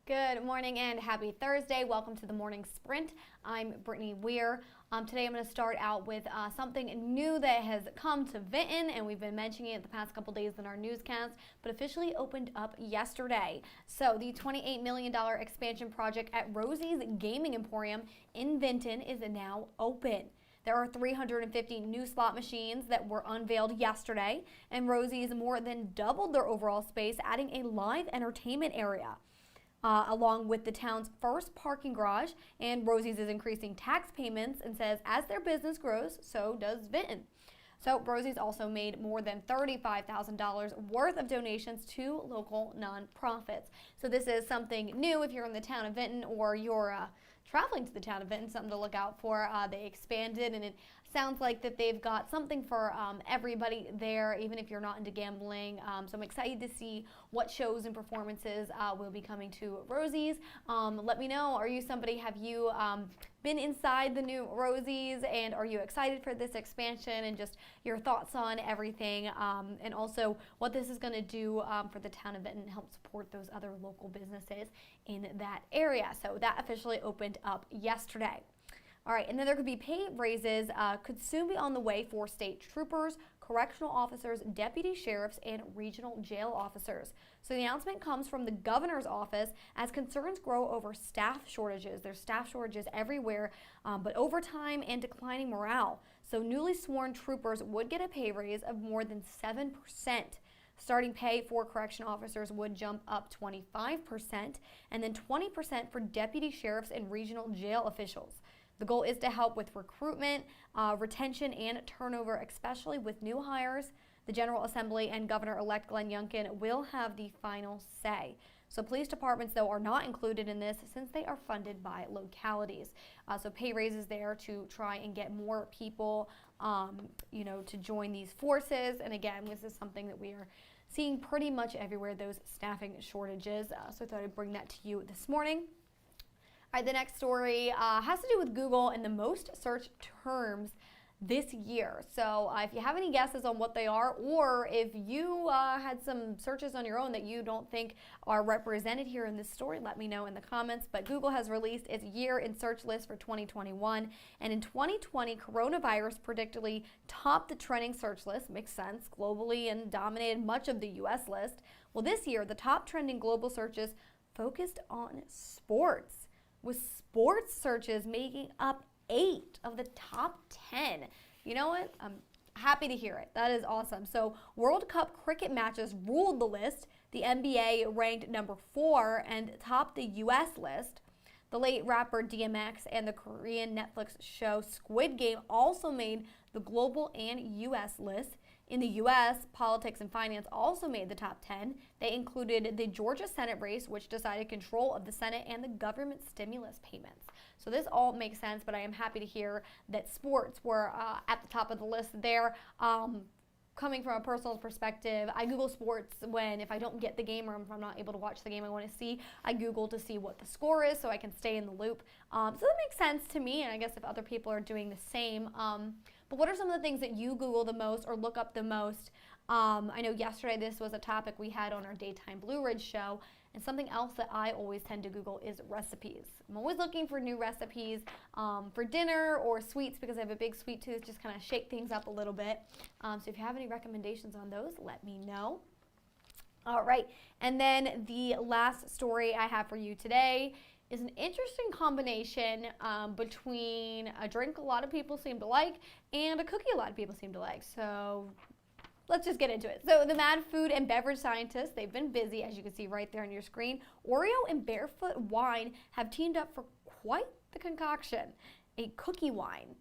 Good morning and happy Thursday. Welcome to the Morning Sprint. I'm Brittany Weir. Today I'm going to start out with something new that has come to Vinton, and we've been mentioning it the past couple days in our newscast, but officially opened up yesterday. So the $28 million expansion project at Rosie's Gaming Emporium in Vinton is now open. There are 350 new slot machines that were unveiled yesterday, and Rosie's more than doubled their overall space, adding a live entertainment area. Along with the town's first parking garage, and Rosie's is increasing tax payments and says as their business grows, so does Vinton. So Rosie's also made more than $35,000 worth of donations to local nonprofits. So this is something new if you're in the town of Vinton or you're traveling to the town of Vinton, something to look out for. They expanded, and it sounds like that they've got something for everybody there, even if you're not into gambling. So I'm excited to see what shows and performances will be coming to Rosie's. Let me know, are you somebody, have you been inside the new Rosie's, and are you excited for this expansion, and just your thoughts on everything, and also what this is going to do for the town of Vinton and help support those other local businesses in that area. So that officially opened up yesterday. All right, and then there could be pay raises could soon be on the way for state troopers, correctional officers, deputy sheriffs, and regional jail officers. So the announcement comes from the governor's office as concerns grow over staff shortages. There's staff shortages everywhere, but overtime and declining morale. So newly sworn troopers would get a pay raise of more than 7%. Starting pay for correction officers would jump up 25%, and then 20% for deputy sheriffs and regional jail officials. The goal is to help with recruitment, retention, and turnover, especially with new hires. The General Assembly and Governor-elect Glenn Youngkin will have the final say. So police departments, though, are not included in this since they are funded by localities. So pay raises there to try and get more people, to join these forces. And again, this is something that we are seeing pretty much everywhere, those staffing shortages. So I thought I'd bring that to you this morning. All right, the next story has to do with Google and the most searched terms this year. So if you have any guesses on what they are, or if you had some searches on your own that you don't think are represented here in this story, let me know in the comments. But Google has released its year in search list for 2021. And in 2020, coronavirus predictably topped the trending search list, makes sense, globally, and dominated much of the US list. Well, this year, the top trending global searches focused on sports, with sports searches making up 8 of the top 10. You know what? I'm happy to hear it. That is awesome. So World Cup cricket matches ruled the list. The NBA ranked number 4 and topped the US list. The late rapper DMX and the Korean Netflix show Squid Game also made the global and US list. In the U.S., politics and finance also made the top 10. They included the Georgia Senate race, which decided control of the Senate, and the government stimulus payments. So this all makes sense, but I am happy to hear that sports were at the top of the list there. Coming from a personal perspective, I Google sports if I don't get the game, or if I'm not able to watch the game I want to see, I Google to see what the score is so I can stay in the loop. So that makes sense to me, and I guess if other people are doing the same. But what are some of the things that you Google the most or look up the most? I know yesterday this was a topic we had on our Daytime Blue Ridge show, and something else that I always tend to Google is recipes. I'm always looking for new recipes for dinner or sweets, because I have a big sweet tooth, just kind of shake things up a little bit. So if you have any recommendations on those, let me know. All right, and then the last story I have for you today is an interesting combination between a drink a lot of people seem to like and a cookie a lot of people seem to like. So let's just get into it. So the mad food and beverage scientists, they've been busy, as you can see right there on your screen. Oreo and Barefoot Wine have teamed up for quite the concoction, a cookie wine.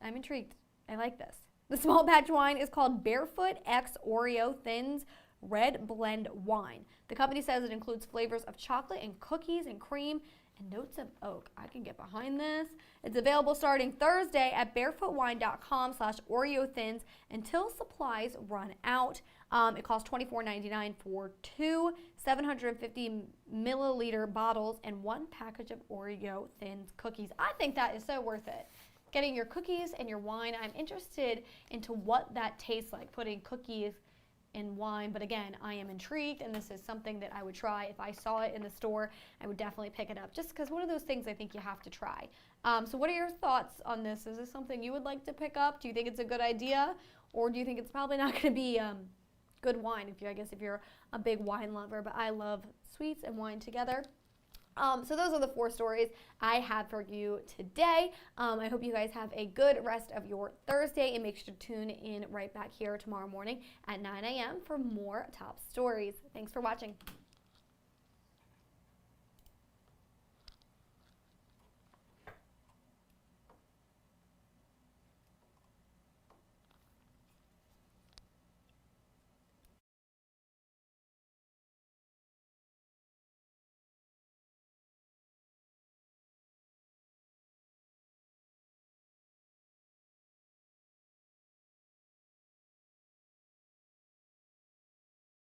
I'm intrigued. I like this. The small batch wine is called Barefoot X Oreo Thins Red Blend Wine. The company says it includes flavors of chocolate and cookies and cream and notes of oak. I can get behind this. It's available starting Thursday at barefootwine.com/OreoThins until supplies run out. It costs $24.99 for 2 750 milliliter bottles and 1 package of Oreo Thins cookies. I think that is so worth it. Getting your cookies and your wine. I'm interested into what that tastes like, putting cookies in wine, but again, I am intrigued, and this is something that I would try. If I saw it in the store, I would definitely pick it up, just because one of those things I think you have to try. So what are your thoughts on this? Is this something you would like to pick up? Do you think it's a good idea, or do you think it's probably not going to be good wine? I guess if you're a big wine lover, but I love sweets and wine together. So those are the 4 stories I have for you today. I hope you guys have a good rest of your Thursday, and make sure to tune in right back here tomorrow morning at 9 a.m. for more top stories. Thanks for watching.